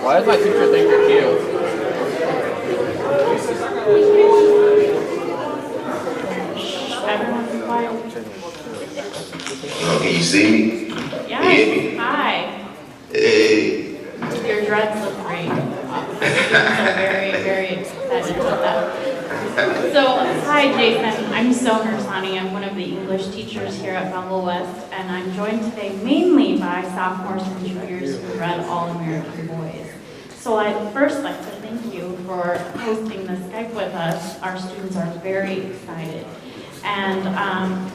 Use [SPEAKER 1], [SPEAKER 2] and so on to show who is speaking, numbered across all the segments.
[SPEAKER 1] Why does my teacher think you're cute?
[SPEAKER 2] Everyone's quiet.
[SPEAKER 3] Can you see me?
[SPEAKER 2] Yes.
[SPEAKER 3] Can you hear me?
[SPEAKER 2] Hi.
[SPEAKER 3] Hey.
[SPEAKER 2] Your dreads look great. Students are very, very excited about that. So, hi Jason. I'm Somer Sani. I'm one of the English teachers here at Belleville West, and I'm joined today mainly by sophomores and juniors who read All American Boys. So I'd first like to thank you for hosting the Skype with us. Our students are very excited. And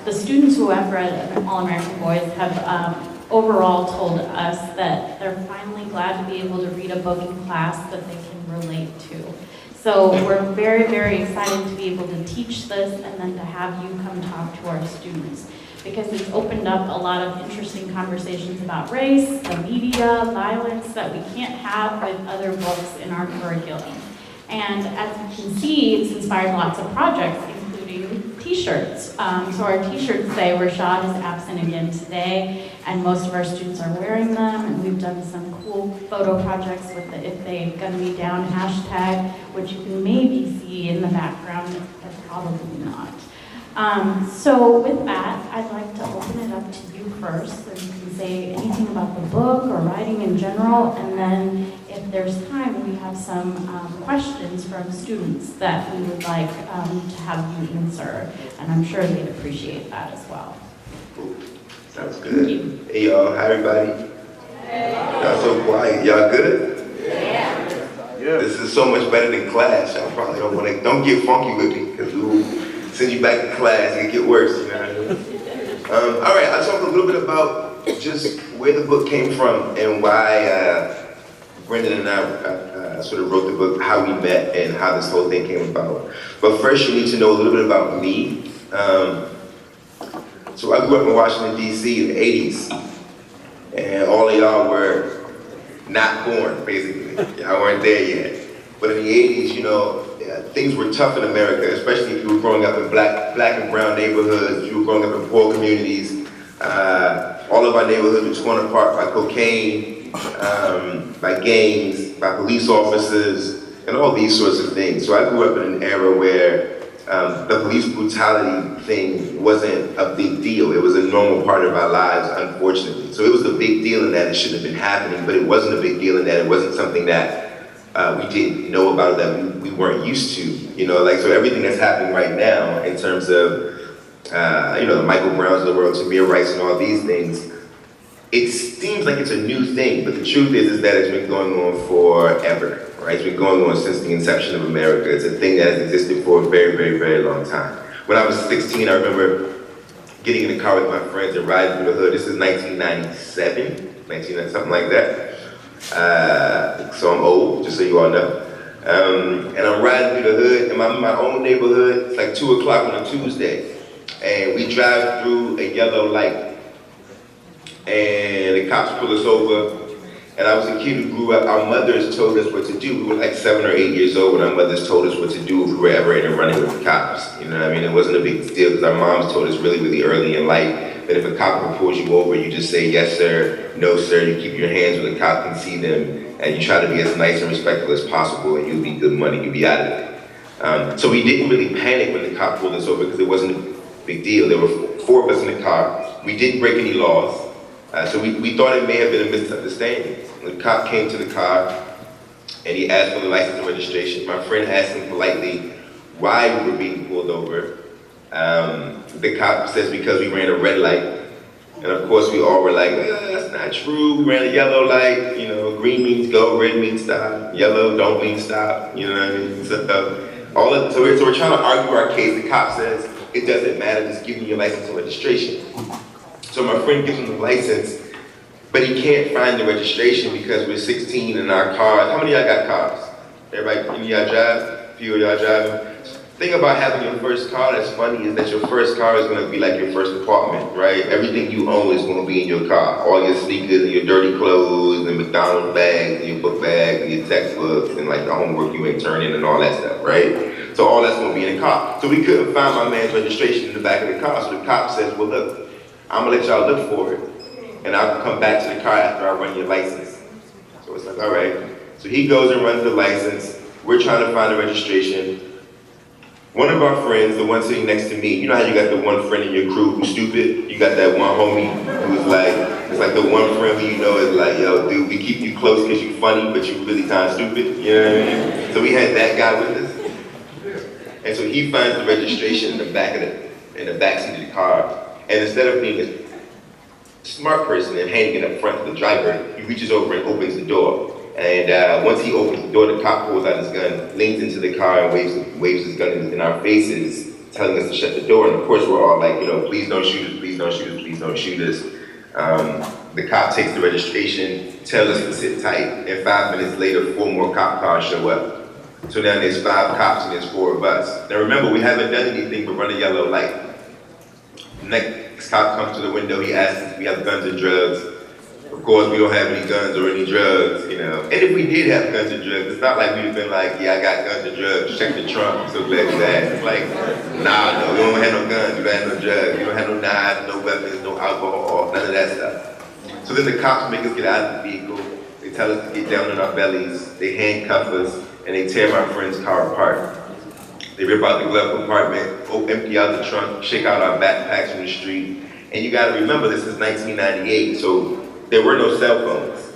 [SPEAKER 2] the students who have read All American Boys have overall told us that they're finally glad to be able to read a book in class that they can relate to. So we're very, very excited to be able to teach this and then to have you come talk to our students, because it's opened up a lot of interesting conversations about race, the media, violence that we can't have with other books in our curriculum. And as you can see, it's inspired lots of projects, including t-shirts. So our t-shirts say Rashad is absent again today, and most of our students are wearing them, and we've done some cool photo projects with the If They Gun Me Down hashtag, which you can maybe see in the background, but probably not. So with that, I'd like to open it up to you first, so you can say anything about the book or writing in general, and then if there's time, we have some questions from students that we would like to have you answer, and I'm sure they'd appreciate that as well.
[SPEAKER 3] Cool. Sounds good. Hey y'all, hi everybody. Y'all so quiet. Y'all good?
[SPEAKER 2] Yeah.
[SPEAKER 3] This is so much better than class. Y'all probably don't get funky with me, because we'll send you back to class and it get worse, you know what I mean? All right, I'll talk a little bit about just where the book came from and why Brendan and I sort of wrote the book, how we met and how this whole thing came about. But first you need to know a little bit about me. So I grew up in Washington, D.C. in the 80s, and all of y'all were not born, basically. Y'all weren't there yet. But in the 80s, you know, things were tough in America, especially if you were growing up in black and brown neighborhoods, if you were growing up in poor communities. All of our neighborhoods were torn apart by cocaine, by gangs, by police officers, and all these sorts of things. So I grew up in an era where the police brutality thing wasn't a big deal. It was a normal part of our lives, unfortunately. So it was a big deal in that it shouldn't have been happening, but it wasn't a big deal in that it wasn't something that we didn't know about, that we weren't used to. You know, like, so everything that's happening right now in terms of, you know, the Michael Browns of the world, Tamir Rice and all these things, it seems like it's a new thing, but the truth is that it's been going on forever, right? It's been going on since the inception of America. It's a thing that has existed for a very, very, very long time. When I was 16, I remember getting in the car with my friends and riding through the hood. This is 1997, something like that. So I'm old, just so you all know. And I'm riding through the hood, and I'm in my own neighborhood. It's like 2 o'clock on a Tuesday. And we drive through a yellow light. And the cops pull us over. And I was a kid who grew up, our mothers told us what to do. We were like 7 or 8 years old when our mothers told us what to do if we were ever in a running with the cops. You know what I mean? It wasn't a big deal because our moms told us really, really early in life that if a cop pulls you over, you just say, yes sir, no sir, you keep your hands where the cop can see them, and you try to be as nice and respectful as possible, and you'll be good money, you'll be out of it. So we didn't really panic when the cop pulled us over because it wasn't a big deal. There were 4 of us in the car. We didn't break any laws. So we thought it may have been a misunderstanding. The cop came to the car and he asked for the license and registration. My friend asked him politely why we were being pulled over. The cop says because we ran a red light. And of course we all were like, that's not true. We ran a yellow light, you know, green means go, red means stop, yellow don't mean stop, you know what I mean? So we're trying to argue our case. The cop says, it doesn't matter, just give me your license and registration. So my friend gives him the license, but he can't find the registration because we're 16 in our cars. How many of y'all got cars? Everybody, any of y'all drive? A few of y'all driving? The thing about having your first car that's funny is that your first car is gonna be like your first apartment, right? Everything you own is gonna be in your car. All your sneakers and your dirty clothes and McDonald's bags and your book bags and your textbooks and like the homework you ain't turning and all that stuff, right? So all that's gonna be in the car. So we couldn't find my man's registration in the back of the car. So the cop says, well look, I'm gonna let y'all look for it, and I'll come back to the car after I run your license. So it's like, all right. So he goes and runs the license. We're trying to find the registration. One of our friends, the one sitting next to me, you know how you got the one friend in your crew who's stupid? You got that one homie who's like, it's like the one friend who you know is like, yo, dude, we keep you close because you're funny, but you're really kind of stupid. You know what I mean? So we had that guy with us. And so he finds the registration in the back seat of the car. And instead of being a smart person and handing it up front to the driver, he reaches over and opens the door. And once he opens the door, the cop pulls out his gun, leans into the car and waves his gun in our faces, telling us to shut the door. And of course we're all like, you know, please don't shoot us, please don't shoot us, please don't shoot us. The cop takes the registration, tells us to sit tight, and 5 minutes later, 4 more cop cars show up. So now there's 5 cops and there's 4 of us. Now remember, we haven't done anything but run a yellow light. The next cop comes to the window, he asks us if we have guns or drugs. Of course, we don't have any guns or any drugs, you know. And if we did have guns and drugs, it's not like we'd have been like, yeah, I got guns and drugs, check the trunk, I'm so glad you asked. It's like, nah, no, we don't have no guns, we don't have no drugs, we don't have no knives, no weapons, no alcohol, none of that stuff. So then the cops make us get out of the vehicle, they tell us to get down on our bellies, they handcuff us, and they tear my friend's car apart. They rip out the glove compartment, empty out the trunk, shake out our backpacks from the street. And you gotta remember, this is 1998, so there were no cell phones.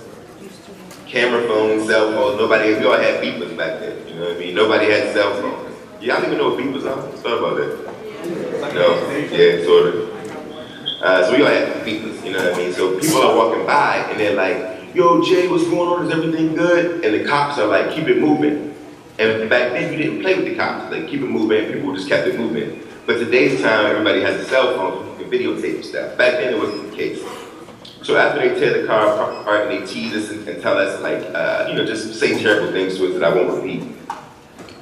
[SPEAKER 3] Camera phones, cell phones, we all had beepers back then, you know what I mean? Nobody had cell phones. Y'all even know what beepers are? Let's talk about that. No? Yeah, sort of. So we all had beepers, you know what I mean? So people are walking by and they're like, yo, Jay, what's going on? Is everything good? And the cops are like, keep it moving. And back then you didn't play with the cops, like keep it moving, people just kept it moving. But today's time, everybody has a cell phone, you can videotape stuff. Back then it wasn't the case. So after they tear the car apart and they tease us and tell us like, you know, just say terrible things to us that I won't repeat.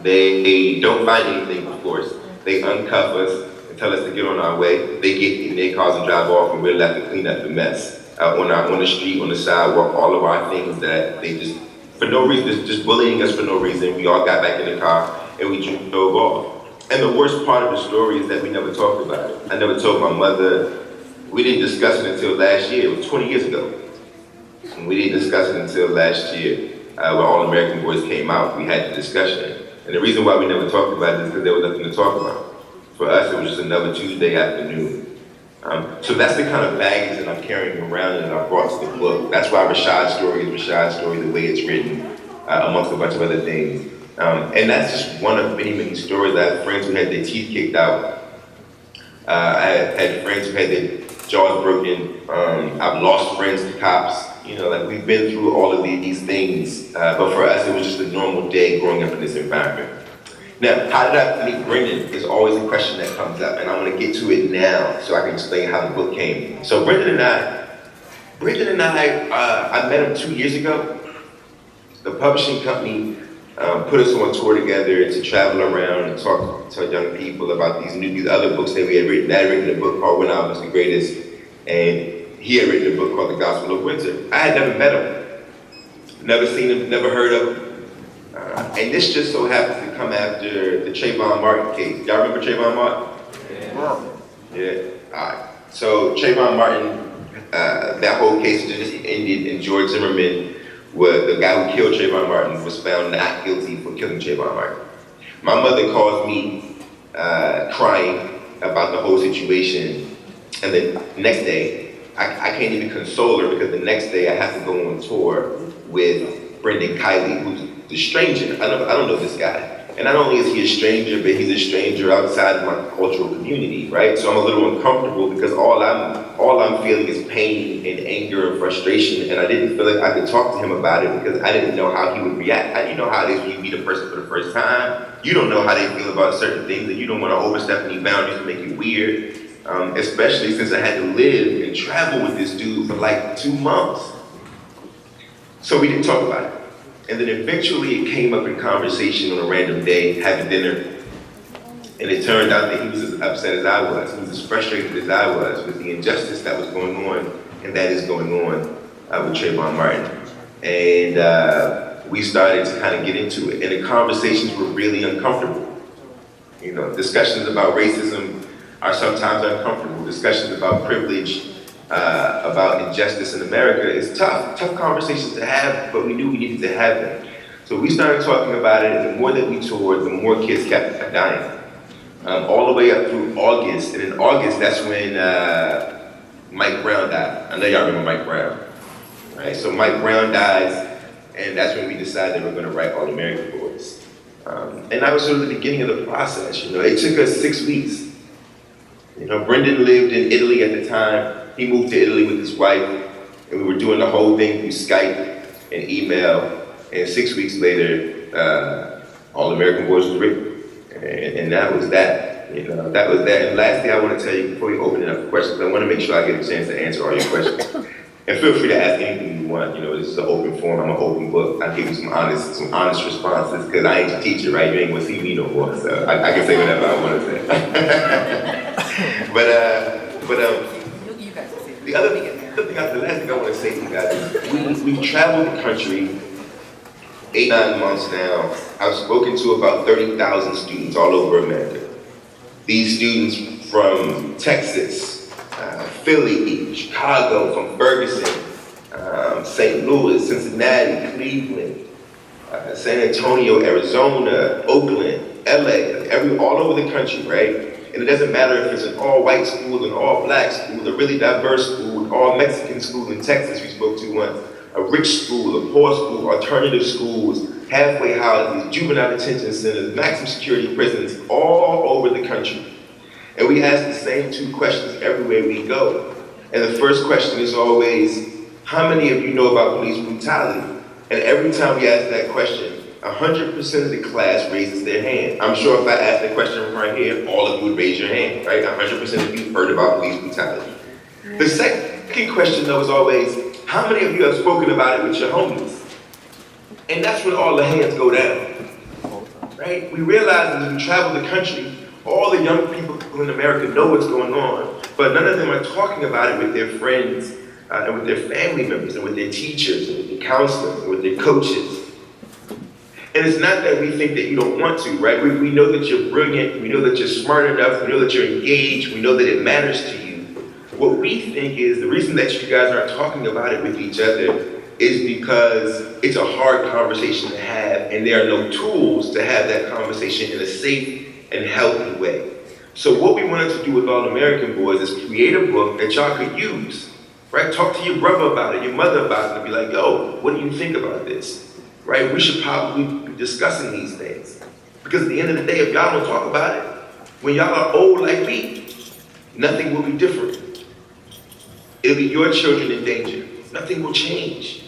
[SPEAKER 3] They don't find anything, of course. They uncuff us and tell us to get on our way. They get in their cars and drive off and we're left to clean up the mess. On the street, on the sidewalk, all of our things that they just, for no reason, just bullying us for no reason. We all got back in the car and we drove off. And the worst part of the story is that we never talked about it. I never told my mother. We didn't discuss it until last year. It was 20 years ago. And we didn't discuss it until last year. When All American Boys came out, we had the discussion. And the reason why we never talked about it is because there was nothing to talk about. For us, it was just another Tuesday afternoon. So that's the kind of baggage that I'm carrying around and I brought to the book. That's why Rashad's story is Rashad's story, the way it's written, amongst a bunch of other things. And that's just one of many, many stories. I have friends who had their teeth kicked out. I had friends who had their jaws broken. I've lost friends to cops. You know, like we've been through all of these things. But for us, it was just a normal day growing up in this environment. Now, how did I meet Brendan is always a question that comes up, and I'm gonna get to it now so I can explain how the book came. So Brendan and I, I met him 2 years ago. The publishing company put us on tour together to travel around and talk to young people about these other books that we had written. I had written a book called When I Was the Greatest, and he had written a book called The Gospel of Winter. I had never met him, never seen him, never heard of him. And this just so happens to come after the Trayvon Martin case. Y'all remember Trayvon Martin? Yeah. All right. So Trayvon Martin, that whole case just ended, and George Zimmerman, the guy who killed Trayvon Martin, was found not guilty for killing Trayvon Martin. My mother calls me crying about the whole situation, and the next day, I can't even console her because the next day I have to go on tour with Brendan Kiley, who's the stranger. I don't know this guy. And not only is he a stranger, but he's a stranger outside of my cultural community, right? So I'm a little uncomfortable because all I'm feeling is pain and anger and frustration, and I didn't feel like I could talk to him about it because I didn't know how he would react. You know how it is when you meet a person for the first time. You don't know how they feel about certain things, and you don't want to overstep any boundaries and make it weird, especially since I had to live and travel with this dude for like 2 months. So we didn't talk about it. And then eventually it came up in conversation on a random day, having dinner. And it turned out that he was as upset as I was. He was as frustrated as I was with the injustice that was going on, and that is going on with Trayvon Martin. And we started to kind of get into it. And the conversations were really uncomfortable. You know, discussions about racism are sometimes uncomfortable. Discussions about privilege, about injustice in America is tough conversations to have, but we knew we needed to have them. So we started talking about it, and the more that we toured, the more kids kept dying. All the way up through August, and in August, that's when Mike Brown died. I know y'all remember Mike Brown, right? So Mike Brown dies, and that's when we decided we're gonna write All American Boys. And that was sort of the beginning of the process, you know. It took us 6 weeks. You know, Brendan lived in Italy at the time. He moved to Italy with his wife, and we were doing the whole thing through Skype and email. And 6 weeks later, All American Boys was written. And that was that. You know, that was that. And lastly, I want to tell you, before we open it up for questions, I want to make sure I get a chance to answer all your questions. And feel free to ask anything you want. You know, this is an open forum. I'm an open book. I give you some honest responses, because I ain't your teacher, right? You ain't gonna see me no more, so I can say whatever I want to say. The last thing I want to say to you guys is we've traveled the country 8-9 months now. I've spoken to about 30,000 students all over America. These students from Texas, Philly, Chicago, from Ferguson, St. Louis, Cincinnati, Cleveland, San Antonio, Arizona, Oakland, LA, all over the country, right? And it doesn't matter if it's an all-white school, an all-black school, a really diverse school, an all-Mexican school in Texas we spoke to once, a rich school, a poor school, alternative schools, halfway houses, juvenile detention centers, maximum security prisons, all over the country. And we ask the same 2 questions everywhere we go. And the first question is always, how many of you know about police brutality? And every time we ask that question, 100% of the class raises their hand. I'm sure if I asked the question right here, all of you would raise your hand, right? 100% of you heard about police brutality. The second question, though, is always, how many of you have spoken about it with your homies? And that's when all the hands go down, right? We realize as we travel the country, all the young people in America know what's going on, but none of them are talking about it with their friends and with their family members and with their teachers and with their counselors and with their coaches. And it's not that we think that you don't want to, right? We know that you're brilliant, we know that you're smart enough, we know that you're engaged, we know that it matters to you. What we think is the reason that you guys aren't talking about it with each other is because it's a hard conversation to have, and there are no tools to have that conversation in a safe and healthy way. So what we wanted to do with All American Boys is create a book that y'all could use, right? Talk to your brother about it, your mother about it, and be like, yo, what do you think about this, right? We should probably be discussing these things. Because at the end of the day, if y'all don't talk about it, when y'all are old like me, nothing will be different. It'll be your children in danger. Nothing will change.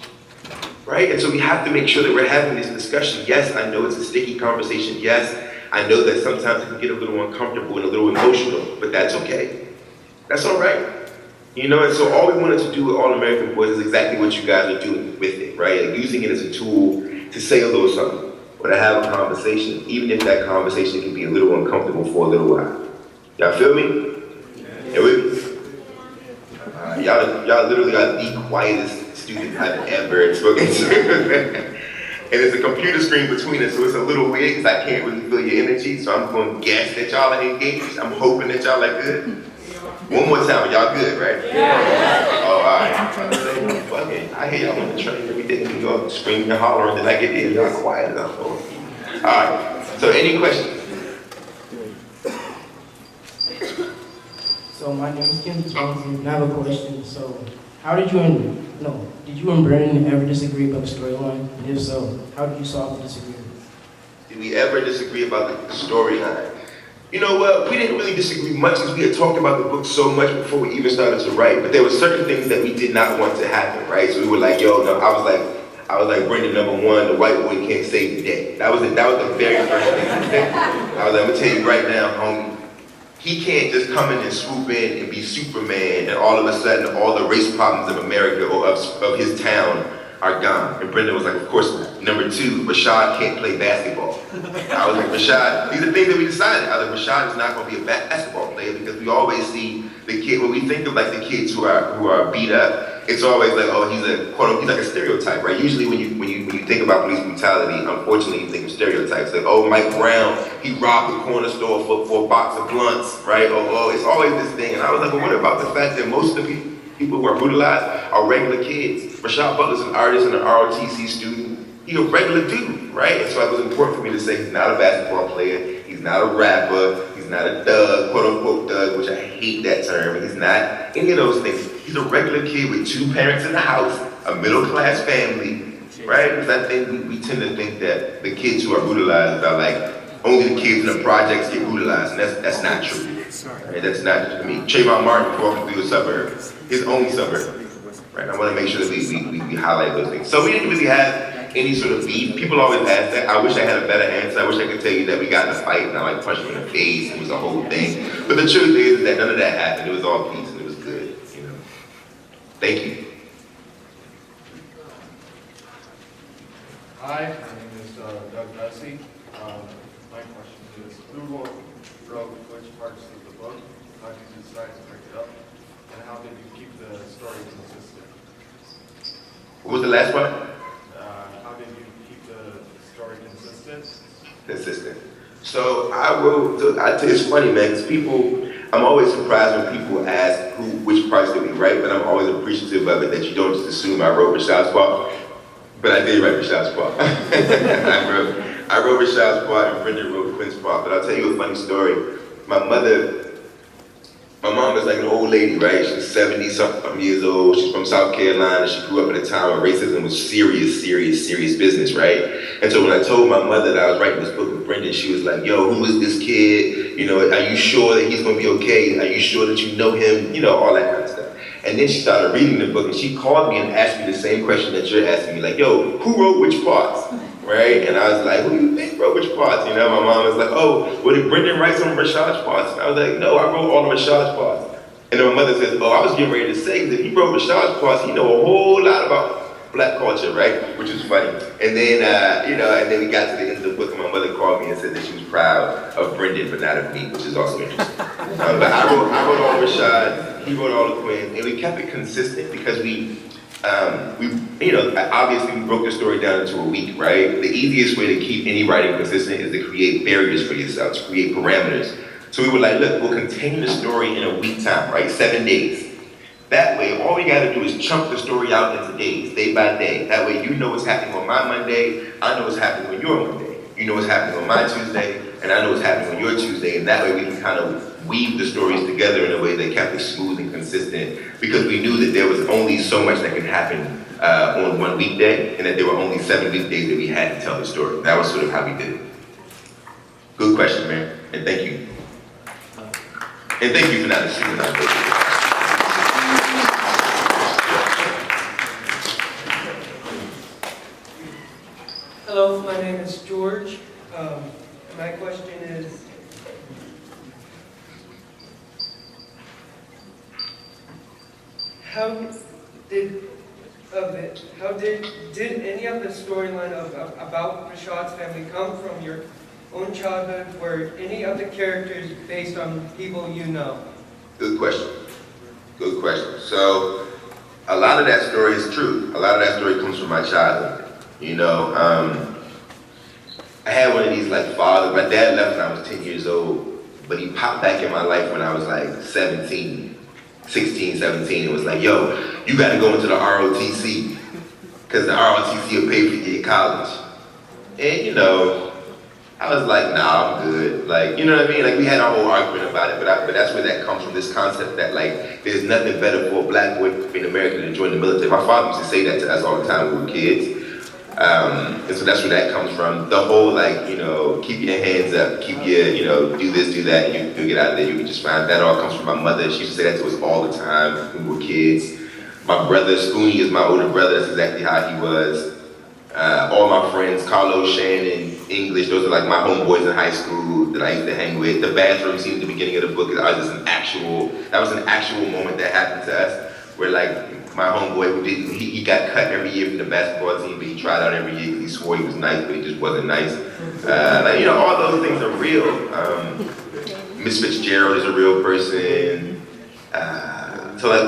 [SPEAKER 3] Right? And so we have to make sure that we're having this discussion. Yes, I know it's a sticky conversation. Yes, I know that sometimes it can get a little uncomfortable and a little emotional, but that's okay. That's all right. You know, and so all we wanted to do with All American Boys is exactly what you guys are doing with it, right? Like using it as a tool to say a little something or to have a conversation, even if that conversation can be a little uncomfortable for a little while. Y'all feel me? Yeah, y'all literally are the quietest student I've ever spoken to. And there's a computer screen between us, so it's a little weird because I can't really feel your energy, so I'm going to guess that y'all are engaged. I'm hoping that y'all are good. One more time, y'all good, right? Yeah. Oh, all right. Fuck it. I hear y'all on the train every day in New York screaming and hollering, then I get there, y'all quiet enough. All right. So any questions?
[SPEAKER 1] So my name is Kim Jones, and I have a question. So how did you and Brennan ever disagree about the storyline? And if so, how did you solve the disagreement?
[SPEAKER 3] Did we ever disagree about the storyline? You know what, we didn't really disagree much because we had talked about the book so much before we even started to write, but there were certain things that we did not want to happen, right? So we were like, yo, no, I was like, Brendan, number one, the white boy can't save the day. That was the very first thing I said. I was like, I'm gonna tell you right now, homie, he can't just come in and swoop in and be Superman and all of a sudden all the race problems of America or of his town are gone. And Brendan was like, of course not. Number two, Rashad can't play basketball. I was like, Rashad, these are things that we decided. I was like, Rashad is not gonna be a basketball player because we always see the kid, when we think of like the kids who are beat up, it's always like, oh, he's like a stereotype, right? Usually when you think about police brutality, unfortunately you think of stereotypes. Like, oh, Mike Brown, he robbed the corner store for a box of blunts, right? Oh, it's always this thing. And I was like, well, what about the fact that most of the people who are brutalized are regular kids? Rashad Butler's an artist and an ROTC student. He's a regular dude, right? And so it was important for me to say he's not a basketball player, he's not a rapper, he's not a thug, quote unquote thug, which I hate that term. He's not any of those things. He's a regular kid with 2 parents in the house, a middle class family, right? Because I think we tend to think that the kids who are brutalized are like, only the kids in the projects get brutalized, and that's not true. Right? That's not, I mean, Trayvon Martin walking through a suburb, his own suburb. Right? I want to make sure that we highlight those things. So we didn't really have any sort of beef. People always ask that. I wish I had a better answer. I wish I could tell you that we got in a fight and I like punched him in the face and it was a whole thing. But the truth is that none of that happened. It was all peace and it was good. You know. Thank you.
[SPEAKER 4] Hi, my name is Doug Bessie. My question is, who wrote which parts of the book? How did you decide to break it up? And how did you keep the story consistent?
[SPEAKER 3] What was the last one?
[SPEAKER 4] How did you keep the story consistent?
[SPEAKER 3] Consistent. So I wrote, it's funny, man, because I'm always surprised when people ask which parts did we write, but I'm always appreciative of it that you don't just assume I wrote Rashad's part. But I did write Rashad's part. I wrote Rashad's part and Brendan wrote Quinn's part. But I'll tell you a funny story. My mom is like an old lady, right? She's 70-something years old. She's from South Carolina. She grew up in a town where racism was serious business, right? And so when I told my mother that I was writing this book with Brendan, she was like, yo, who is this kid? You know, are you sure that he's gonna be okay? Are you sure that you know him? You know, all that kind of stuff. And then she started reading the book and she called me and asked me the same question that you're asking me, like, yo, who wrote which parts? Right? And I was like, who do you think wrote which parts? You know, my mom was like, oh, well, did Brendan write some of Rashad's parts? And I was like, no, I wrote all of Rashad's parts. And then my mother says, oh, I was getting ready to say that if he wrote Rashad's parts, he know a whole lot about black culture, right? Which is funny. And then, you know, and then we got to the end of the book and my mother called me and said that she was proud of Brendan, but not of me, which is also interesting. But I wrote all of Rashad, he wrote all of Quinn, and we kept it consistent because we, you know, obviously we broke the story down into a week, right? The easiest way to keep any writing consistent is to create barriers for yourself, to create parameters. So we were like, look, we'll contain the story in a week time, right? 7 days. That way, all we gotta do is chunk the story out into days, day by day. That way you know what's happening on my Monday, I know what's happening on your Monday. You know what's happening on my Tuesday, and I know what's happening on your Tuesday, and that way we can kind of weave the stories together in a way that kept it smooth and consistent, because we knew that there was only so much that could happen on one weekday, and that there were only 7 weekdays that we had to tell the story. That was sort of how we did it. Good question, man, and thank you. And thank you for not assuming that.
[SPEAKER 5] Hello, my name is George. My question is, did any of the storyline about Rashad's family come from your own childhood? Were any of the characters based on people you know?
[SPEAKER 3] Good question. Good question. So, a lot of that story is true. A lot of that story comes from my childhood. You know, I had one of these like fathers. My dad left when I was 10 years old, but he popped back in my life when I was like 16, 17, and was like, yo, you gotta go into the ROTC, because the ROTC will pay for your college. And you know, I was like, nah, I'm good. Like, you know what I mean? Like, we had a whole argument about it, but that's where that comes from, this concept that, like, there's nothing better for a black boy in America than join the military. My father used to say that to us all the time when we were kids. And so that's where that comes from. The whole, like, you know, keep your hands up, keep your, you know, do this, do that, and you'll get out of there, you can just find. That all comes from my mother. She used to say that to us all the time when we were kids. My brother, Spoonie, is my older brother. That's exactly how he was. All my friends, Carlos, Shannon, English, those are like my homeboys in high school that I used to hang with. The bathroom scene at the beginning of the book, that was an actual moment that happened to us, where like my homeboy, he got cut every year from the basketball team, but he tried out every year because he swore he was nice, but he just wasn't nice. Like, you know, all those things are real. Miss Fitzgerald is a real person. So like, a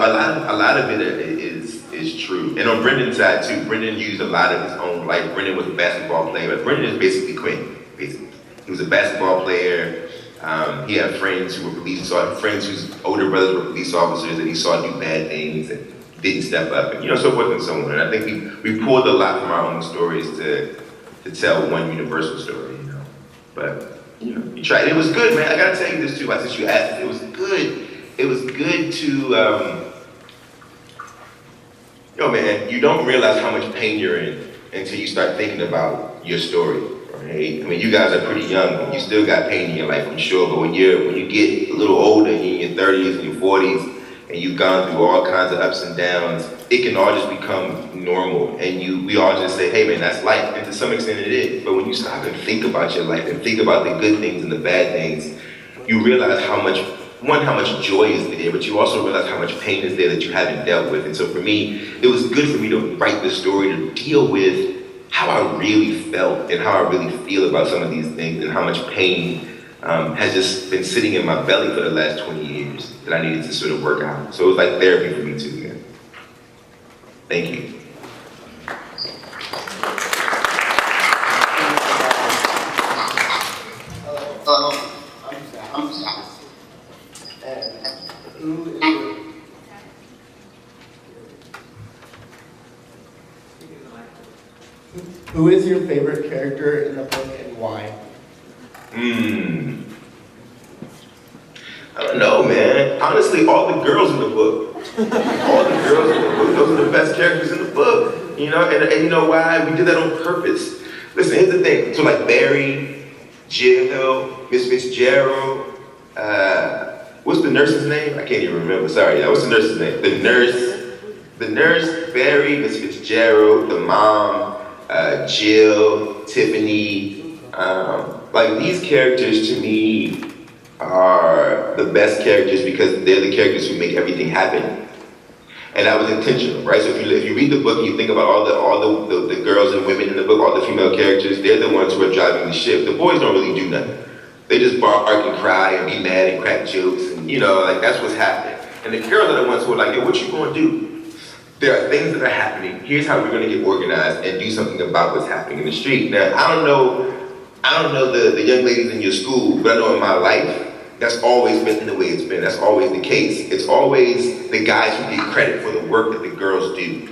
[SPEAKER 3] lot of it is true. And on Brendan's side too, Brendan used a lot of his own life. Brendan was a basketball player, but Brendan is basically Quinn, basically. He was a basketball player. He had friends who were police officers, friends whose older brothers were police officers, and he saw do bad things. And didn't step up, and so forth and so on. And I think we pulled a lot from our own stories to tell one universal story, But you tried. It was good, man. I gotta tell you this too. Since you asked, it was good. It was good to, man. You don't realize how much pain you're in until you start thinking about your story. Right? I mean, you guys are pretty young, but you still got pain in your life, I'm sure. But when you get a little older, you're in your 30s and your 40s, and you've gone through all kinds of ups and downs, it can all just become normal. And we all just say, hey man, that's life. And to some extent it is. But when you stop and think about your life and think about the good things and the bad things, you realize how much joy is there, but you also realize how much pain is there that you haven't dealt with. And so for me, it was good for me to write this story, to deal with how I really felt and how I really feel about some of these things, and how much pain has just been sitting in my belly for the last 20 years that I needed to sort of work out. So it was like therapy for me too, man. Thank you.
[SPEAKER 6] I'm Scott. Who is your favorite character in the book and why?
[SPEAKER 3] I don't know, man. Honestly, all the girls in the book. All the girls in the book. Those are the best characters in the book. And you know why? We did that on purpose. Listen, here's the thing. So like Barry, Jill, Miss Fitzgerald, what's the nurse's name? I can't even remember. Sorry, what's the nurse's name? The nurse, Barry, Miss Fitzgerald, the mom, Jill, Tiffany. Like these characters to me are the best characters because they're the characters who make everything happen. And that was intentional, right? So if you read the book and you think about all the girls and women in the book, all the female characters, they're the ones who are driving the ship. The boys don't really do nothing. They just bark and cry and be mad and crack jokes and like that's what's happening. And the girls are the ones who are like, yo, what you gonna do? There are things that are happening. Here's how we're gonna get organized and do something about what's happening in the street. Now, I don't know the young ladies in your school, but I know in my life, that's always been the way it's been. That's always the case. It's always the guys who get credit for the work that the girls do.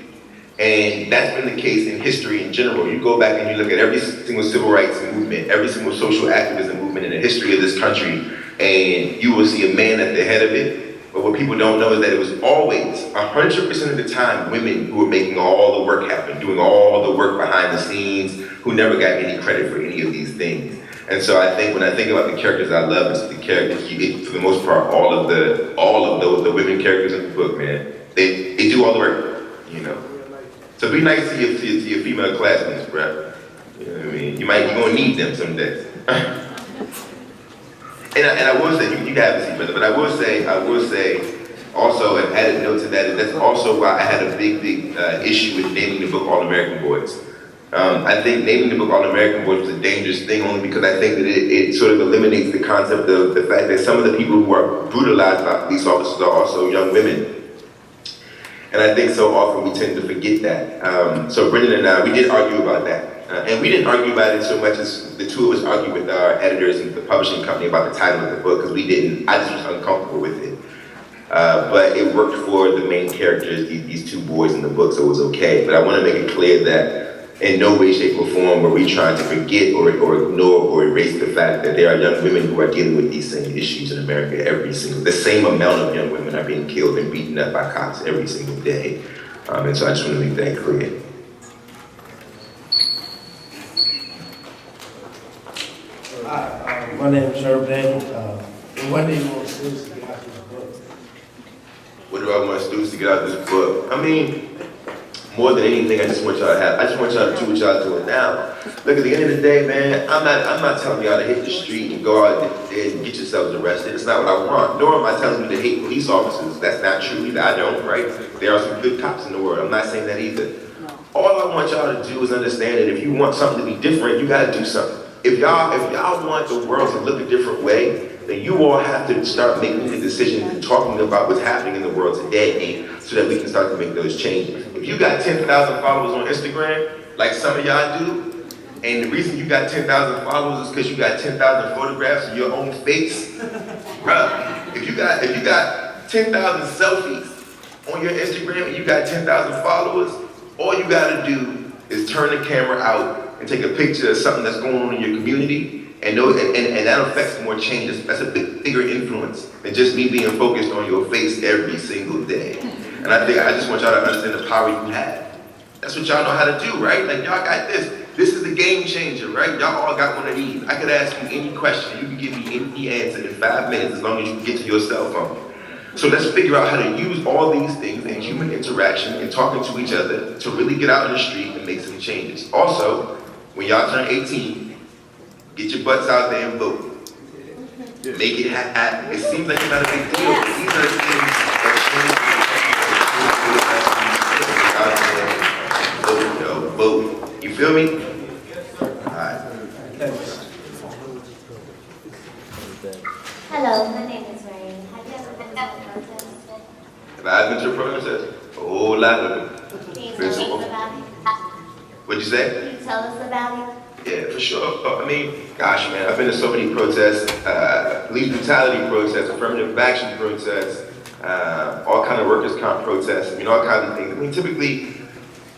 [SPEAKER 3] And that's been the case in history in general. You go back and you look at every single civil rights movement, every single social activism movement in the history of this country, and you will see a man at the head of it. But what people don't know is that it was always, 100% of the time, women who were making all the work happen, doing all the work behind the scenes, who never got any credit for any of these things. And so I think when I think about the characters I love, it's the characters, for the most part, all of the women characters in the book, man, they do all the work, So be nice to your female classmates, bro. You know what I mean? You're gonna need them someday. And I will say, you can have a seat, brother, but I will say, also an added note to that is that's also why I had a big issue with naming the book All American Boys. I think naming the book All American Boys was a dangerous thing only because I think that it sort of eliminates the concept of the fact that some of the people who are brutalized by police officers are also young women. And I think so often we tend to forget that. So Brendan and I, we did argue about that. And we didn't argue about it so much as the two of us argued with our editors and the publishing company about the title of the book, because I just was uncomfortable with it. But it worked for the main characters, these two boys in the book, so it was okay. But I want to make it clear that in no way, shape, or form were we trying to forget or ignore or erase the fact that there are young women who are dealing with these same issues in America the same amount of young women are being killed and beaten up by cops every single day. And so I just want to make that clear.
[SPEAKER 1] Hi, my name is Herb. What do you want students to get out of this book?
[SPEAKER 3] What do I want students to get out of this book? I mean, more than anything, I just want y'all to do what y'all doing now. Look, at the end of the day, man, I'm not telling y'all to hit the street and go out there and get yourselves arrested. It's not what I want. Nor am I telling you to hate police officers. That's not true either. I don't, right? There are some good cops in the world. I'm not saying that either. All I want y'all to do is understand that if you want something to be different, you gotta do something. If y'all want the world to look a different way, then you all have to start making the decisions and talking about what's happening in the world today so that we can start to make those changes. If you got 10,000 followers on Instagram, like some of y'all do, and the reason you got 10,000 followers is because you got 10,000 photographs of your own face, bruh, if you got 10,000 selfies on your Instagram and you got 10,000 followers, all you gotta do is turn the camera out and take a picture of something that's going on in your community, and that affects more change. That's a bigger influence than just me being focused on your face every single day. And I just want y'all to understand the power you have. That's what y'all know how to do, right? Like, y'all got this. This is the game changer, right? Y'all all got one of these. I could ask you any question. You can give me any answer in 5 minutes as long as you can get to your cell phone. So let's figure out how to use all these things in human interaction and talking to each other to really get out in the street and make some changes. Also, when y'all turn 18, get your butts out there and vote. Make it happen. It seems like it's not a big deal, but these are the things that change. Vote. You feel me? Alright.
[SPEAKER 7] Hello, my name is Ray. Have you ever been to a protest?
[SPEAKER 3] Have I been to a protest? A whole lot of them.
[SPEAKER 7] Can you tell us about it?
[SPEAKER 3] What'd you say?
[SPEAKER 7] Can you tell us about it?
[SPEAKER 3] Yeah, for sure. I mean, gosh, man, I've been to so many protests, police brutality protests, affirmative action protests, all kind of workers' comp protests, I mean, all kinds of things. I mean, typically,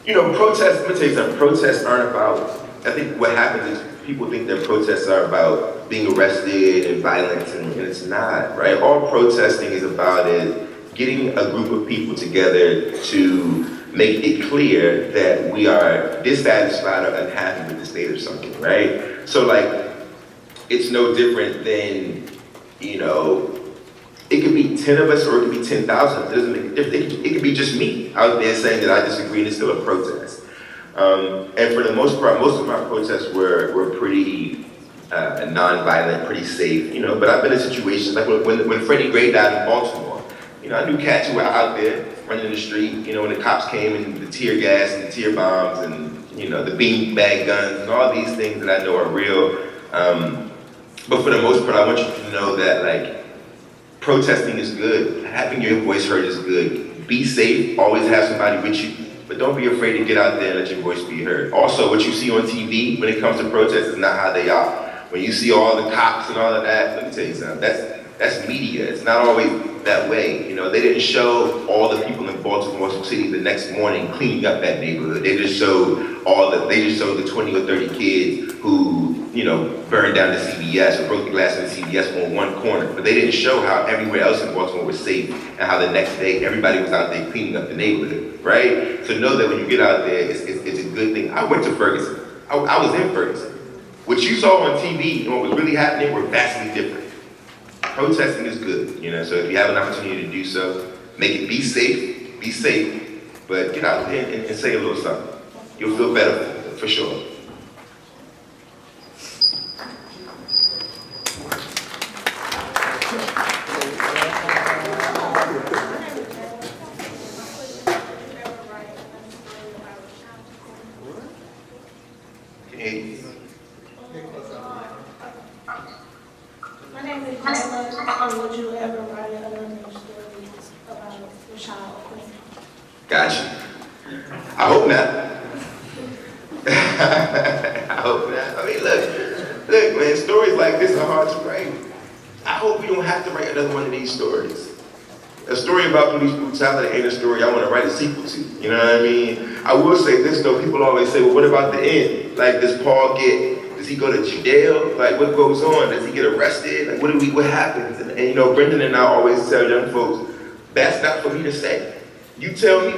[SPEAKER 3] protests, let me tell you something, protests aren't about, I think what happens is people think that protests are about being arrested and violence, and it's not, right? All protesting is about is getting a group of people together to make it clear that we are dissatisfied or unhappy with the state of something, right? So like, it's no different than, it could be 10 of us or it could be 10,000. It doesn't make a difference. It could be just me out there saying that I disagree and it's still a protest. And for the most part, most of my protests were pretty non-violent, pretty safe, but I've been in situations like when Freddie Gray died in Baltimore. I knew cats who were out there running in the street, when the cops came and the tear gas and the tear bombs and, the bean bag guns and all these things that I know are real. But for the most part, I want you to know that, like, protesting is good. Having your voice heard is good. Be safe, always have somebody with you, but don't be afraid to get out there and let your voice be heard. Also, what you see on TV when it comes to protests is not how they are. When you see all the cops and all of that, let me tell you something, that's media. It's not always that way. They didn't show all the people in Baltimore City the next morning cleaning up that neighborhood. They just showed the 20 or 30 kids who, burned down the CVS or broke the glass in the CVS on one corner. But they didn't show how everywhere else in Baltimore was safe and how the next day everybody was out there cleaning up the neighborhood, right? So know that when you get out there, it's a good thing. I went to Ferguson. I was in Ferguson. What you saw on TV and what was really happening were vastly different. Protesting is good, so if you have an opportunity to do so, make it be safe, but get out there and say a little something. You'll feel better, for sure.
[SPEAKER 8] My name is Jayla. Would you ever write another story about Rashad?
[SPEAKER 3] Gotcha. I hope not. I hope not. I mean, look, man, stories like this are hard to write. I hope we don't have to write another one of these stories. A story about police brutality ain't a story I want to write a sequel to. You know what I mean? I will say this though, people always say, well, what about the end? Like, does he go to jail? Like, what goes on? Does he get arrested? Like, what happens? And Brendan and I always tell young folks, that's not for me to say. You tell me.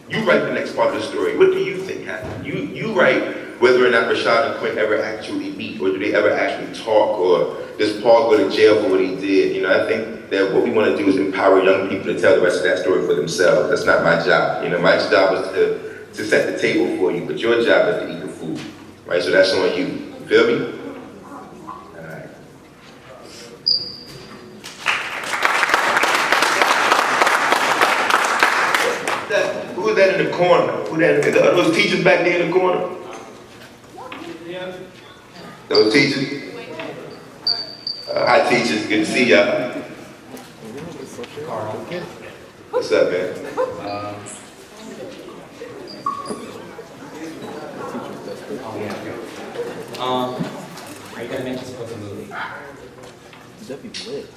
[SPEAKER 3] You write the next part of the story. What do you think happened? You write whether or not Rashad and Quinn ever actually meet, or do they ever actually talk, or does Paul go to jail for what he did? I think that what we want to do is empower young people to tell the rest of that story for themselves. That's not my job. My job is to set the table for you, but your job is to eat the food, right? So that's on you. You feel me? All right. Who is that in the corner? Are those teachers back there in the corner?
[SPEAKER 5] Yeah.
[SPEAKER 3] Those teachers? Hi teachers, good to see y'all. What's up, man?
[SPEAKER 9] Are you gonna make this book a movie?
[SPEAKER 6] That'd be lit.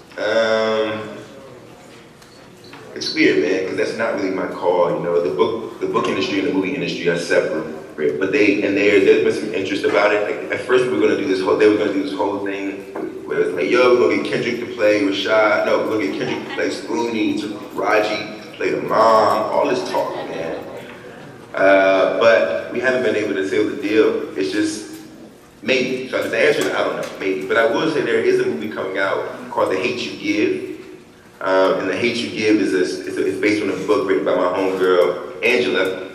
[SPEAKER 3] it's weird, man, because that's not really my call. You know, the book industry and the movie industry are separate. But there's been some interest about it. Like, at first, they were gonna do this whole thing where it's like, yo, we're gonna get Kendrick to play Rashad. No, we're gonna get Kendrick to play Spoonie, to Raji to play the mom. All this talk, man. But we haven't been able to seal the deal. It's just maybe. So the answer is I don't know, maybe. But I will say there is a movie coming out called The Hate You Give. And The Hate You Give is based on a book written by my homegirl, Angela,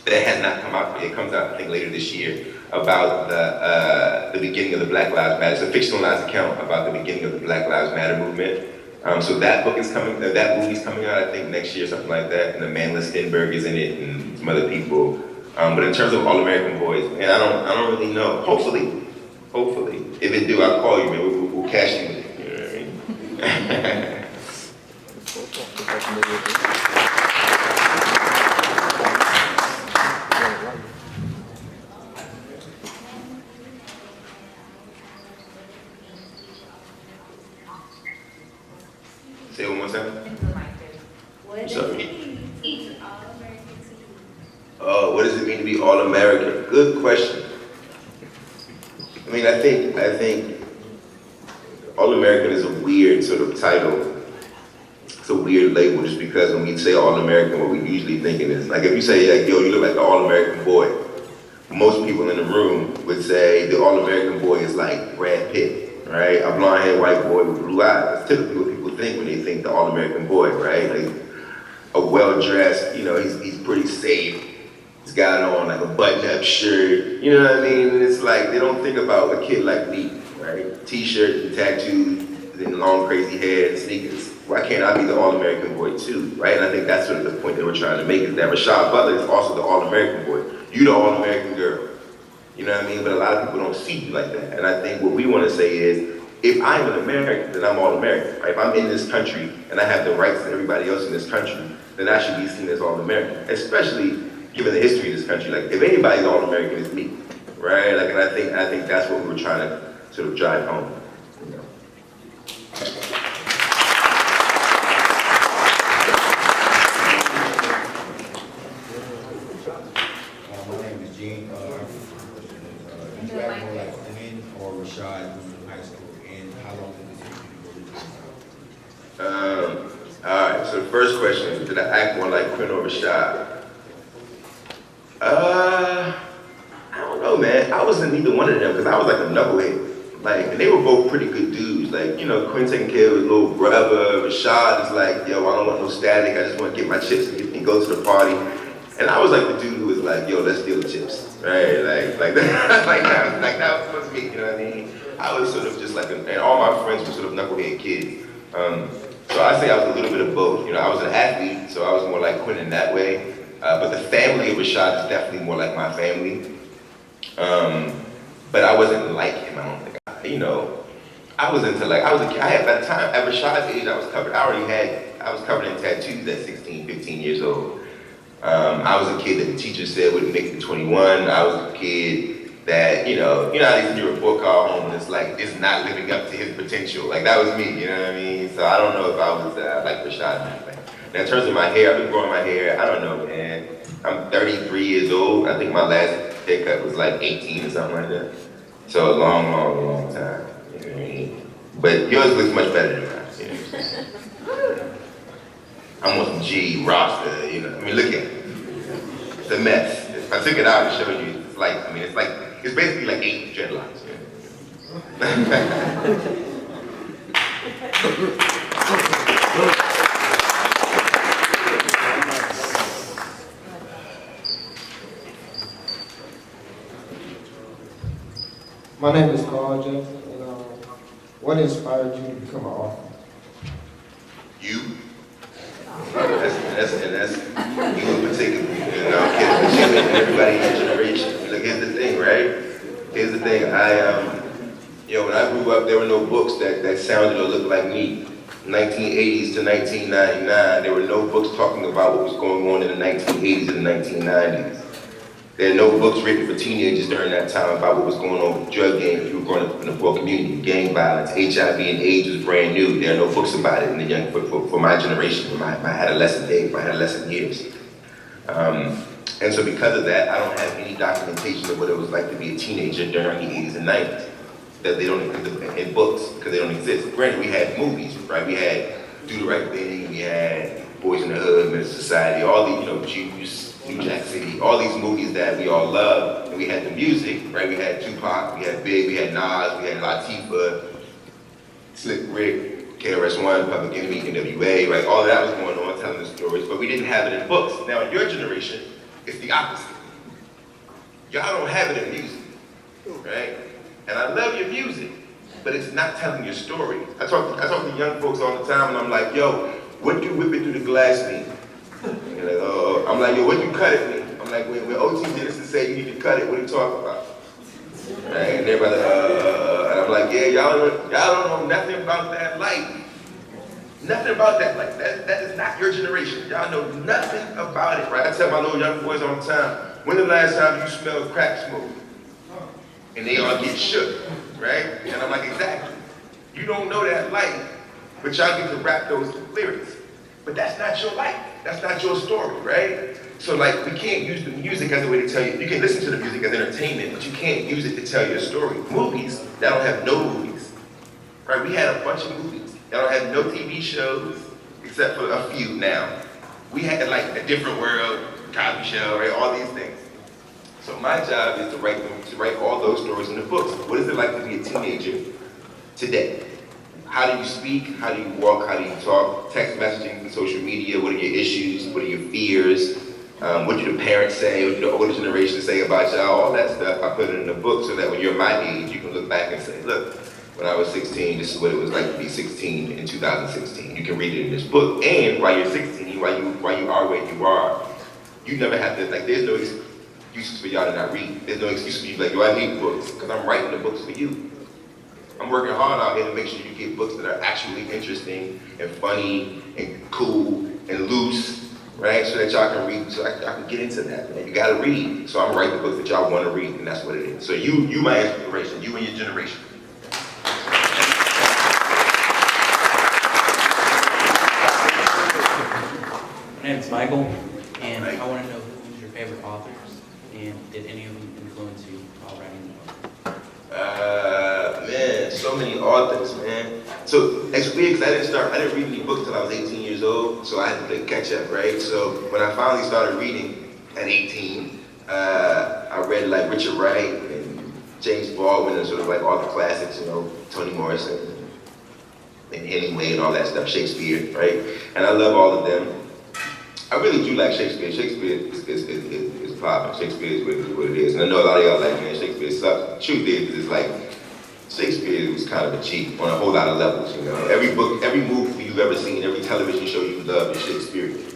[SPEAKER 3] that has not come out. It comes out, I think, later this year, about the beginning of the Black Lives Matter. It's a fictionalized account about the beginning of the Black Lives Matter movement. So that book is coming, that movie's coming out, I think, next year, something like that. And Amanda Stenberg is in it, and some other people. But in terms of All American Boys, man, I don't really know. Hopefully, if it do, I'll call you, man. We'll cash you with it. You know what I mean? Say it one more time.
[SPEAKER 7] What does it mean to be All-American to you?
[SPEAKER 3] Oh, what does it mean to be All-American? Good question. I mean, I think All-American is a weird sort of title. It's a weird label just because when we say All-American, what we usually thinking is, like if you say, like, yo, you look like the All-American boy, most people in the room would say the All-American boy is like Brad Pitt, right? A blonde-haired white boy with blue eyes. That's typically what people think when they think the All-American boy, right? Like a well-dressed, you know, he's pretty safe. He's got on like a button-up shirt, you know what I mean? And it's like, they don't think about a kid like me, right? T-shirt and tattoos and long crazy hair and sneakers. Why can't I be the All-American boy too, right? And I think that's sort of the point they were trying to make, is that Rashad Butler is also the All-American boy. You the All-American girl, you know what I mean? But a lot of people don't see you like that. And I think what we want to say is, if I'm an American, then I'm All-American, right? If I'm in this country and I have the rights that everybody else in this country, then I should be seen as All-American, especially given the history of this country. Like, if anybody's All-American, it's me, right? Like, and I think that's what we were trying to sort of drive home. You know?
[SPEAKER 10] My name is Gene. Did you act more like Quinn or Rashad when you were in high school? And how long did it take you to go to
[SPEAKER 3] All right, so the first question is, did I act more like Quinn or Rashad? I don't know, man. I wasn't either one of them because I was like a knucklehead. Like, and they were both pretty good dudes. Like, you know, Quinn taking care of his little brother. Rashad is like, yo, I don't want no static. I just want to get my chips and go to the party. And I was like the dude who was like, yo, let's steal the chips, right? Like that was me, you know what I mean? I was sort of just like, and all my friends were sort of knucklehead kids. So I say I was a little bit of both. You know, I was an athlete, so I was more like Quinn in that way. But the family of Rashad is definitely more like my family. But I wasn't like him, I don't think. You know, I was into like, I had that time, at Rashad's age, I was covered in tattoos at 16, 15 years old. I was a kid that the teacher said wouldn't make it to 21. I was a kid that, you know how they send you a report card home and it's like, it's not living up to his potential. Like, that was me, you know what I mean? So I don't know if I was like Rashad or anything. Now, in terms of my hair, I've been growing my hair, I don't know, man. I'm 33 years old. I think my last haircut was like 18 or something like that. So a long time, you know what I mean? But yours looks much better than mine, you know what I'm saying? I'm on some G, Rasta, you know, I mean, look at it. It's a mess. If I took it out and showed you, it's like, I mean, it's basically like 8 dreadlocks, you know?
[SPEAKER 6] My name is Carl Jackson, and what inspired you to become an author?
[SPEAKER 3] You? That's you in particular. You know, I'm kidding, but you and everybody in your generation. Look, here's the thing, right? Here's the thing. When I grew up, there were no books that sounded or looked like me. 1980s to 1999, there were no books talking about what was going on in the 1980s and the 1990s. There are no books written for teenagers during that time about what was going on with drug gangs if you were growing up in a poor community. Gang violence, HIV and AIDS was brand new. There are no books about it in the young, for my generation, for my adolescent days, my adolescent years. And so because of that, I don't have any documentation of what it was like to be a teenager during the 80s and 90s. That they don't exist in books, because they don't exist. Granted, we had movies, right? We had Do the Right Thing, we had Boys in the Hood, Men's Society, all the, Juice, New Jack City, all these movies that we all loved. And we had the music, right? We had Tupac, we had Big, we had Nas, we had Latifah, Slick Rick, KRS-One, Public Enemy, NWA, right? All of that was going on, telling the stories, but we didn't have it in books. Now, in your generation, it's the opposite. Y'all don't have it in music, right? And I love your music, but it's not telling your story. I talk to young folks all the time, and I'm like, yo, what do whip it through the glass mean? And like, oh, I'm like, yo, what do cut it mean? I'm like, when OT Genesis say you need to cut it, what are you talking about? Right? And everybody, and I'm like, yeah, y'all don't know nothing about that life. Nothing about that life. That is not your generation. Y'all know nothing about it, right? I tell my little young boys all the time, when the last time you smelled crack smoke? And they all get shook, right? And I'm like, exactly. You don't know that life, but y'all get to rap those lyrics. But that's not your life. That's not your story, right? So like, we can't use the music as a way to tell you. You can listen to the music as entertainment, but you can't use it to tell your story. Movies, that don't have no movies, right? We had a bunch of movies. That don't have no TV shows, except for a few now. We had like A Different World, Cosby Show, right? All these things. So my job is to write all those stories in the books. What is it like to be a teenager today? How do you speak? How do you walk? How do you talk? Text messaging, social media, what are your issues? What are your fears? What do the parents say? What do the older generation say about y'all? All that stuff, I put it in the book so that when you're my age, you can look back and say, look, when I was 16, this is what it was like to be 16 in 2016. You can read it in this book. And while you're 16, while you are where you are, you never have to, like, there's no excuses for y'all to not read. There's no excuse for you, like, yo, I need books, because I'm writing the books for you. I'm working hard out here to make sure you get books that are actually interesting and funny and cool and loose, right? So that y'all can read, so I can get into that, man. You gotta read. So I'm writing the books that y'all wanna read, and that's what it is. So you my inspiration, you and your generation.
[SPEAKER 11] My name is Michael, and I want to know who's your favorite authors, and did any of them influence you while writing the book?
[SPEAKER 3] Man, so many authors, man. So, because I didn't read any books till I was 18 years old, so I had to play catch up, right? So, when I finally started reading at 18, I read like Richard Wright and James Baldwin and sort of like all the classics, Toni Morrison and Hemingway and all that stuff, Shakespeare, right? And I love all of them. I really do like Shakespeare. Shakespeare is popping. Shakespeare is what it is. And I know a lot of y'all like, man, Shakespeare sucks. The truth is, it's like, Shakespeare was kind of a cheat on a whole lot of levels, Every book, every movie you've ever seen, every television show you love is Shakespearean.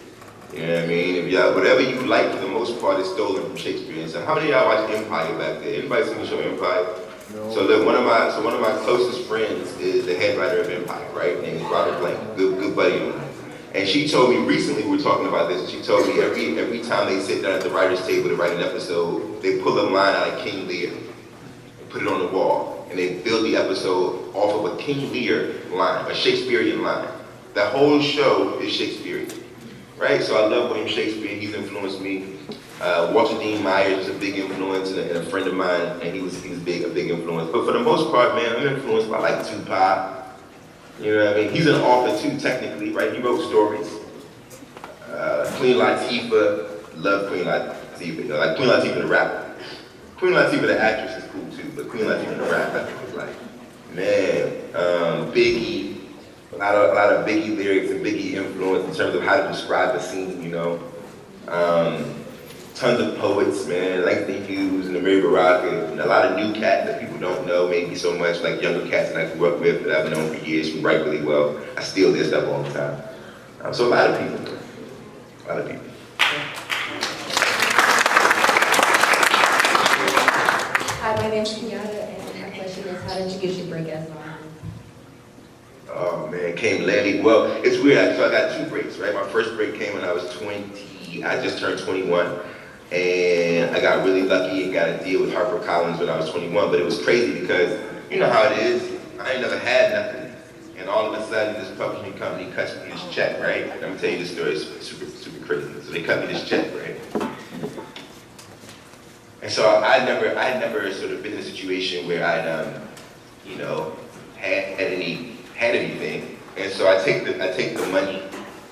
[SPEAKER 3] You know what I mean? If y'all, whatever you like for the most part is stolen from Shakespeare. And so how many of y'all watched Empire back there? Anybody seen the show Empire? No. So look, one of my closest friends is the head writer of Empire, right? Named Robert Blank, good buddy of mine. And she told me recently, we were talking about this, and she told me every time they sit down at the writer's table to write an episode, they pull a line out of King Lear and put it on the wall. And they build the episode off of a King Lear line, a Shakespearean line. The whole show is Shakespearean, right? So I love William Shakespeare, he's influenced me. Walter Dean Myers is a big influence and a friend of mine, and he was a big influence. But for the most part, man, I'm influenced by like Tupac. You know what I mean? He's an author too, technically, right? He wrote stories. Queen Latifah, love Queen Latifah. Like Queen Latifah the rapper. Queen Latifah the actress is cool too, but Queen Latifah the rapper was like, man, Biggie, a lot of Biggie lyrics and Biggie influence in terms of how to describe the scene, Tons of poets, man, Langston Hughes and Mary Baraka, and a lot of new cats that people don't know, maybe so much, like younger cats that I grew up with that I've known for years, who write really well. I steal their stuff all the time. So a lot of people.
[SPEAKER 7] Hi, my name's Kenyatta, and my question is, how did you get your break as an artist?
[SPEAKER 3] Oh man, came lately. Well, it's weird, so I got two breaks, right? My first break came when I was 20, I just turned 21. And I got really lucky and got a deal with HarperCollins when I was 21, but it was crazy because you know how it is, I ain't never had nothing. And all of a sudden this publishing company cuts me this check, right? And I'm telling you this story, it's super crazy. So they cut me this check, right? And so I had never sort of been in a situation where I'd, you know, had anything. And so I take the money,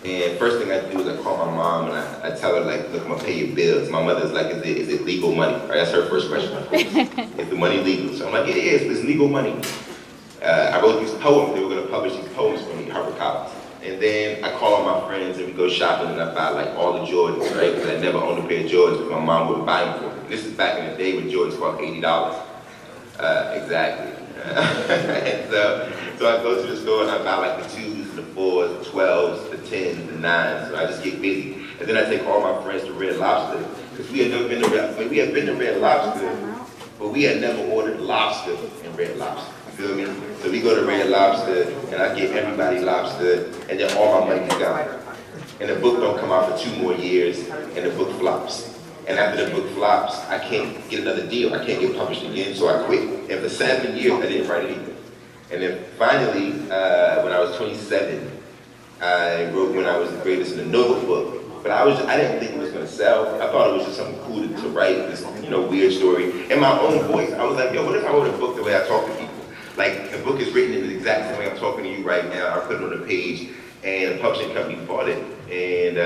[SPEAKER 3] and first thing I do is I call my mom and I tell her, like, look, I'm gonna pay your bills. My mother's like, is it legal money? Right, that's her first question. Is the money legal? So I'm like, yeah, it's legal money. I wrote these poems. They were gonna publish these poems for me, HarperCollins. And then I call all my friends and we go shopping and I buy like all the Jordans, right? Because I never owned a pair of Jordans, but my mom would buy them for me. This is back in the day when Jordans cost $80. Exactly. And so I go to the store and I buy like the 2s, the 4s, the 12s, the 10s, the 9s. So I just get busy. And then I take all my friends to Red Lobster because we had never been to we had been to Red Lobster, but we had never ordered lobster in Red Lobster. You feel me? So we go to Red Lobster and I give everybody lobster and then all my money's gone. And the book don't come out for 2 more years and the book flops. And after the book flops, I can't get another deal. I can't get published again, so I quit. And for 7 years, I didn't write anything. And then finally, when I was 27, I wrote When I Was the Greatest in a notebook. But I didn't think it was gonna sell. I thought it was just something cool to write, this, you know, weird story. In my own voice, I was like, yo, what if I wrote a book the way I talk to people? Like, the book is written in the exact same way I'm talking to you right now. I put it on the page, and a publishing company bought it, and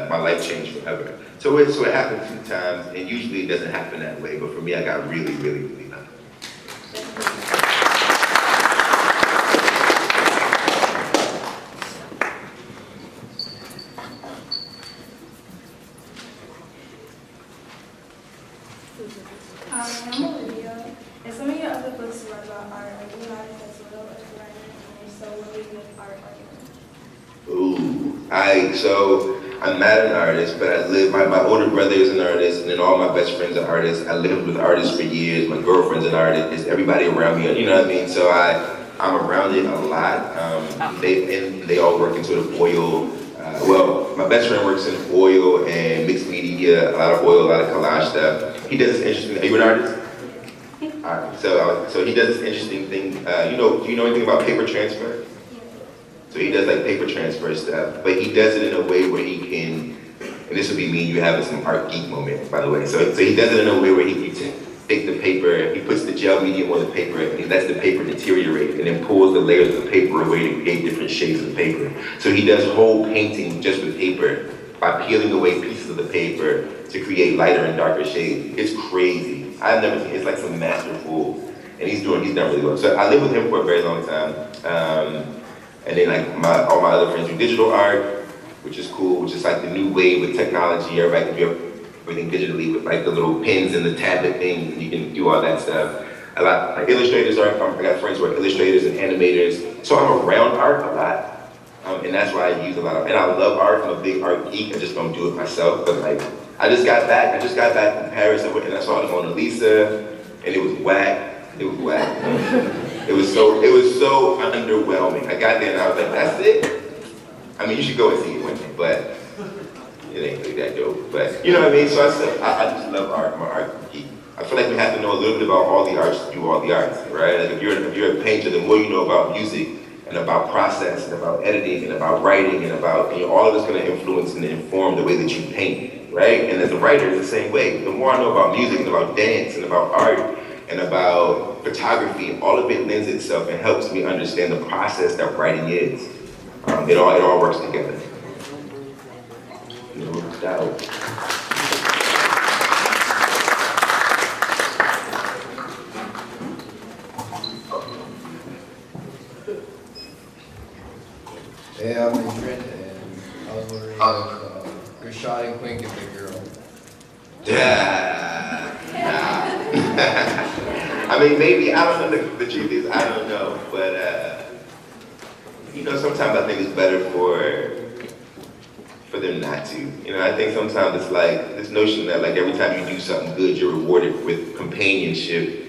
[SPEAKER 3] my life changed forever. So it happened 2 times, and usually it doesn't happen that way, but for me, I got really lucky.
[SPEAKER 8] I'm Olivia, and some of your other books were about art. Are you an artist as well as a writer? And so what do you do with art?
[SPEAKER 3] So I'm not an artist, but I live, my older brother is an artist, and then all my best friends are artists. I lived with artists for years. My girlfriend's an artist. Everybody around me, you know what I mean? So I'm around it a lot. They all work in sort of oil. Well, my best friend works in oil and mixed media, a lot of oil, a lot of collage stuff. He does this interesting, are you an artist? All right, so he does this interesting thing. Do you know anything about paper transfer? So he does like paper transfer stuff, but he does it in a way where he can, and this would be me, you having some art geek moment, by the way. So he does it in a way where he can take the paper, he puts the gel medium on the paper, and he lets the paper deteriorate, and then pulls the layers of the paper away to create different shades of the paper. So he does whole painting just with paper by peeling away pieces of the paper to create lighter and darker shades. It's crazy. I've never seen, it's like some masterful, and he's done really well. So I lived with him for a very long time. And then like all my other friends do digital art, which is cool, which is like the new wave with technology. Everybody can do everything digitally with like the little pins and the tablet things, and you can do all that stuff. A lot, like illustrators I got friends who are illustrators and animators. So I'm around art a lot, and that's why I use a lot of, and I love art, I'm a big art geek, I just don't do it myself, but like, I just got back from Paris and I saw the Mona Lisa, and it was whack. It was whack. It was so underwhelming. I got there and I was like, that's it? I mean, you should go and see it one day, but it ain't really that dope. But you know what I mean? So I just love art. I'm an art geek. I feel like we have to know a little bit about all the arts to do all the arts, right? Like if you're a painter, the more you know about music and about process and about editing and about writing and about, all of it's gonna influence and inform the way that you paint, right? And as a writer, it's the same way. The more I know about music and about dance and about art, and about photography, all of it lends itself and helps me understand the process that writing is. It all works together. No doubt.
[SPEAKER 12] Hey, I'm Trent, and I was wondering if Rashad and Quinn get the girl.
[SPEAKER 3] I mean, maybe, I don't know, the truth is, I don't know, but, sometimes I think it's better for them not to. I think sometimes it's like, this notion that like every time you do something good, you're rewarded with companionship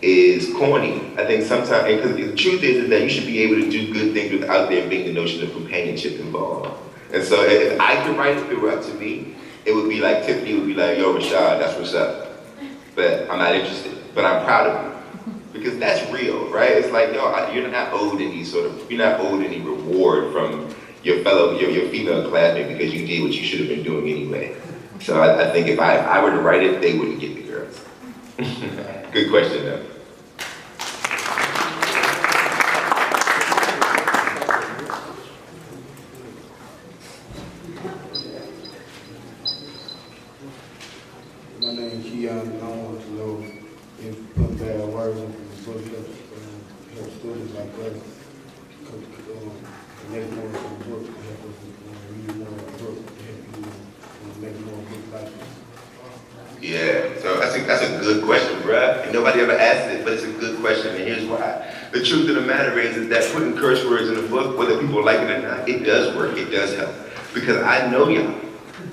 [SPEAKER 3] is corny. I think sometimes, because the truth is that you should be able to do good things without there being the notion of companionship involved. And so if I could write it, it were up to me, it would be like Tiffany would be like, yo, Rashad, that's what's up. But I'm not interested. But I'm proud of you. Because that's real, right? It's like, yo, you're not owed any reward from your female classmate because you did what you should have been doing anyway. So I think if I were to write it, they wouldn't get the girls. Good question, though.
[SPEAKER 6] My name is Keon, and I want to know if putting bad words into the book help students like us connect more to the book, help us read more of the book, help you make more books like this.
[SPEAKER 3] Yeah, so that's a good question, bruh. And nobody ever asked it, but it's a good question, and here's why. The truth of the matter is that putting curse words in the book, whether people like it or not, it does work, it does help. Because I know y'all,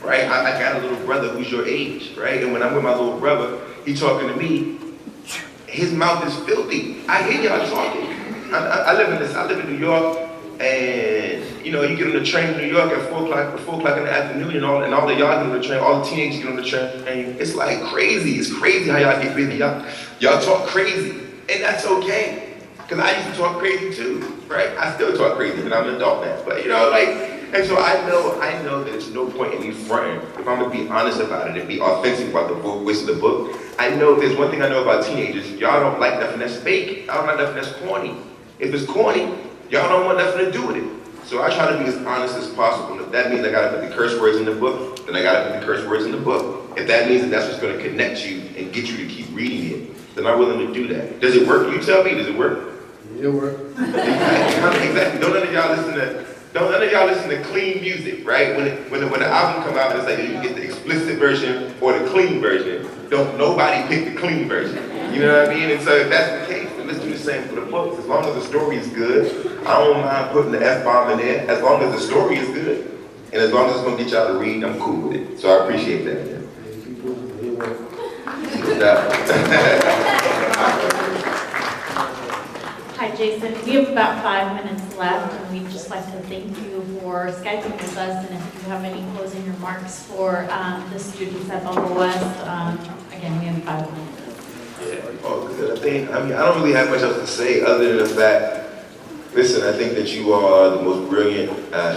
[SPEAKER 3] right? I got a little brother who's your age, right? And when I'm with my little brother, he talking to me, his mouth is filthy. I hear y'all talking. I live in New York, and you know, you get on the train in New York at 4 o'clock in the afternoon, and all the y'all get on the train, all the teenagers get on the train. It's like crazy. It's crazy how y'all get busy. Y'all talk crazy, and that's okay. Because I used to talk crazy too, right? I still talk crazy, but I'm an adult now. But you know, like, and so I know that there's no point in me fronting. If I'm gonna be honest about it and be authentic about the voice of the book, I know there's one thing I know about teenagers. Y'all don't like nothing that's fake. Y'all don't like nothing that's corny. If it's corny, y'all don't want nothing to do with it. So I try to be as honest as possible. And if that means I gotta put the curse words in the book, then I gotta put the curse words in the book. If that means that that's what's gonna connect you and get you to keep reading it, then I'm willing to do that. Does it work? You tell me, does it work?
[SPEAKER 6] It works.
[SPEAKER 3] Exactly. Don't none of y'all listen to clean music, right? When the album come out, it's like you get the explicit version or the clean version. Don't nobody pick the clean version. You know what I mean? And so if that's the case, then let's do the same for the books. As long as the story is good, I don't mind putting the F-bomb in there. As long as the story is good, and as long as it's gonna get y'all to read, I'm cool with it. So I appreciate that.
[SPEAKER 2] Hi, Jason. We have about 5 minutes left, and we'd just like to thank you for Skyping with us. And if you have any closing remarks for the students at Bumble West, again, we have 5 minutes.
[SPEAKER 3] Yeah, oh, good. I don't really have much else to say other than the fact, listen, I think that you are the most brilliant,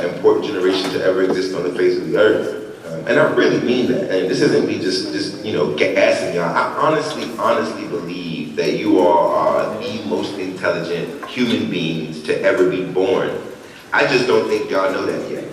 [SPEAKER 3] important generation to ever exist on the face of the earth. And I really mean that. And this isn't me just gassing y'all. I honestly believe that you all are the most intelligent human beings to ever be born. I just don't think y'all know that yet.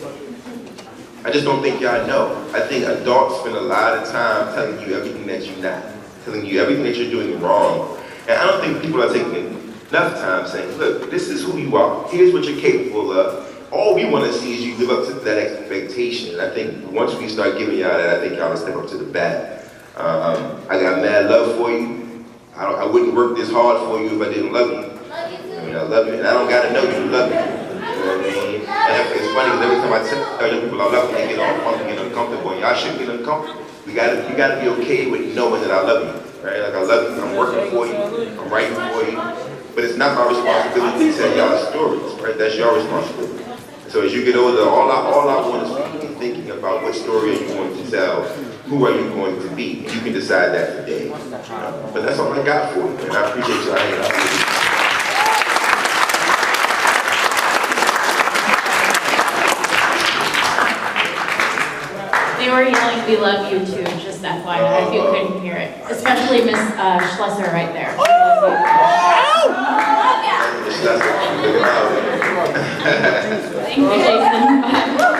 [SPEAKER 3] I just don't think y'all know. I think adults spend a lot of time telling you everything that you're not, telling you everything that you're doing wrong. And I don't think people are taking enough time saying, look, this is who you are. Here's what you're capable of. All we want to see is you live up to that expectation. And I think once we start giving y'all that, I think y'all will step up to the bat. I got mad love for you. I wouldn't work this hard for you if I didn't love you. I mean, I love you, and I don't got to know you to love you. You know what I mean? And it's funny because every time I tell young people I love them, they get all funky and uncomfortable. And y'all shouldn't get uncomfortable. You gotta be okay with knowing that I love you. Right? Like I love you, I'm working for you, I'm writing for you. But it's not my responsibility to tell y'all stories, right? That's your responsibility. So as you get older, all I want is for you to be thinking about what story are you going to tell, who are you going to be, and you can decide that today. But that's all I got for you, and I appreciate you hanging out with me.
[SPEAKER 2] They were yelling, "We love you too," just FYI, if you couldn't hear it. Especially Miss Schlesser right there.
[SPEAKER 3] Miss Schlesser, look at
[SPEAKER 2] Thank you, Jason. Bye.